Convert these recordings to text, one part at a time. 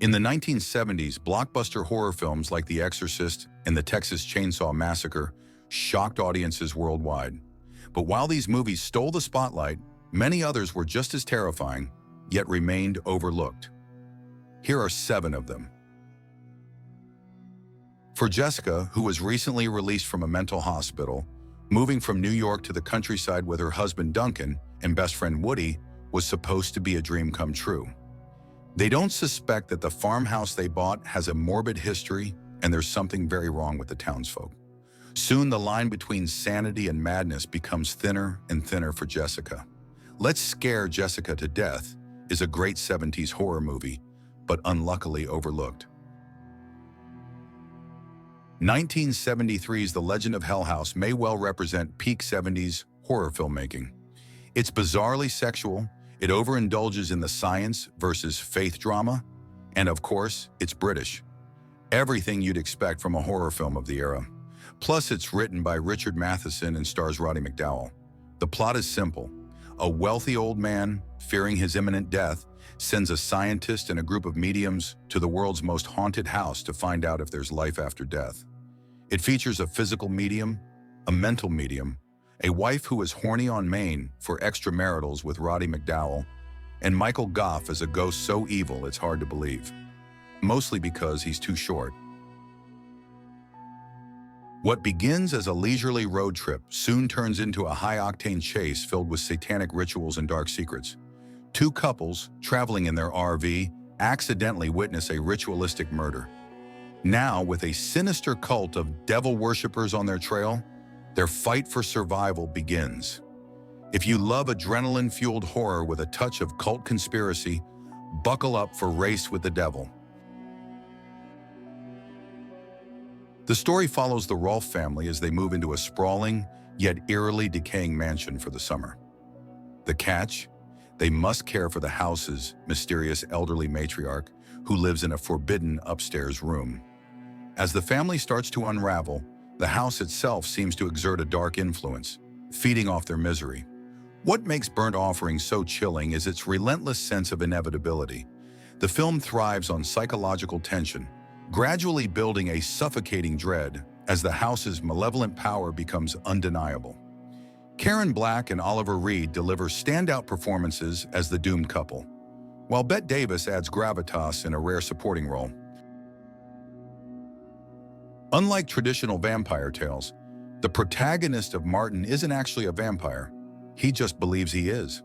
In the 1970s, blockbuster horror films like The Exorcist and The Texas Chainsaw Massacre shocked audiences worldwide. But while these movies stole the spotlight, many others were just as terrifying, yet remained overlooked. Here are 7 of them. For Jessica, who was recently released from a mental hospital, moving from New York to the countryside with her husband Duncan and best friend Woody was supposed to be a dream come true. They don't suspect that the farmhouse they bought has a morbid history, and there's something very wrong with the townsfolk. Soon the line between sanity and madness becomes thinner and thinner for Jessica. Let's Scare Jessica to Death is a great 70s horror movie, but unluckily overlooked. 1973's The Legend of Hell House may well represent peak 70s horror filmmaking. It's bizarrely sexual, it overindulges in the science versus faith drama, and of course, it's British. Everything you'd expect from a horror film of the era. Plus, it's written by Richard Matheson and stars Roddy McDowall. The plot is simple. A wealthy old man, fearing his imminent death, sends a scientist and a group of mediums to the world's most haunted house to find out if there's life after death. It features a physical medium, a mental medium, a wife who is horny on Maine for extramaritals with Roddy McDowall, and Michael Gough as a ghost so evil it's hard to believe. Mostly because he's too short. What begins as a leisurely road trip soon turns into a high-octane chase filled with satanic rituals and dark secrets. 2 couples, traveling in their RV, accidentally witness a ritualistic murder. Now, with a sinister cult of devil worshippers on their trail, their fight for survival begins. If you love adrenaline-fueled horror with a touch of cult conspiracy, buckle up for Race with the Devil. The story follows the Rolfe family as they move into a sprawling, yet eerily decaying mansion for the summer. The catch? They must care for the house's mysterious elderly matriarch who lives in a forbidden upstairs room. As the family starts to unravel, the house itself seems to exert a dark influence, feeding off their misery. What makes Burnt Offering so chilling is its relentless sense of inevitability. The film thrives on psychological tension, gradually building a suffocating dread as the house's malevolent power becomes undeniable. Karen Black and Oliver Reed deliver standout performances as the doomed couple, while Bette Davis adds gravitas in a rare supporting role. Unlike traditional vampire tales, the protagonist of Martin isn't actually a vampire. He just believes he is.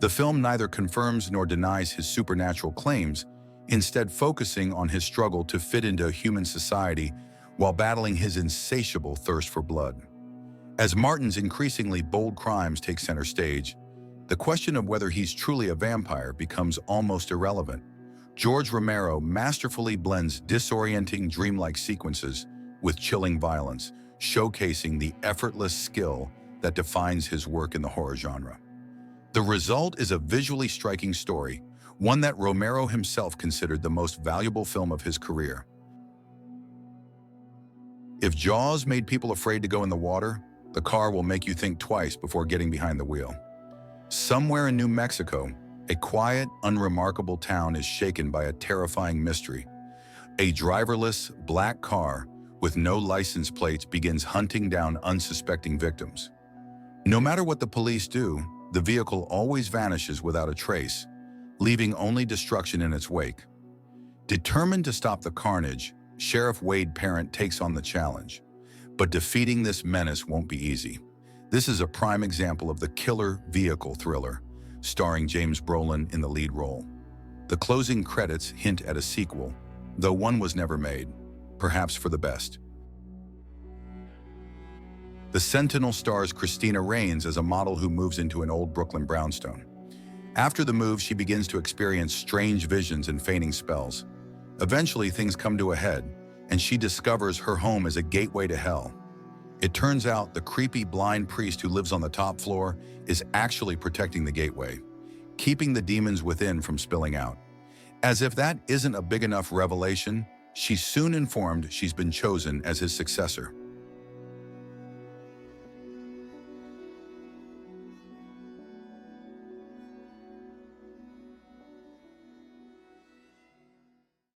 The film neither confirms nor denies his supernatural claims, instead focusing on his struggle to fit into human society while battling his insatiable thirst for blood. As Martin's increasingly bold crimes take center stage, the question of whether he's truly a vampire becomes almost irrelevant. George Romero masterfully blends disorienting dreamlike sequences with chilling violence, showcasing the effortless skill that defines his work in the horror genre. The result is a visually striking story, one that Romero himself considered the most valuable film of his career. If Jaws made people afraid to go in the water, the car will make you think twice before getting behind the wheel. Somewhere in New Mexico, a quiet, unremarkable town is shaken by a terrifying mystery. A driverless, black car with no license plates begins hunting down unsuspecting victims. No matter what the police do, the vehicle always vanishes without a trace, leaving only destruction in its wake. Determined to stop the carnage, Sheriff Wade Parent takes on the challenge. But defeating this menace won't be easy. This is a prime example of the killer vehicle thriller, starring James Brolin in the lead role. The closing credits hint at a sequel, though one was never made, perhaps for the best. The Sentinel stars Christina Rains as a model who moves into an old Brooklyn brownstone. After the move, she begins to experience strange visions and fainting spells. Eventually, things come to a head, and she discovers her home is a gateway to hell. It turns out the creepy blind priest who lives on the top floor is actually protecting the gateway, keeping the demons within from spilling out. As if that isn't a big enough revelation, she's soon informed she's been chosen as his successor.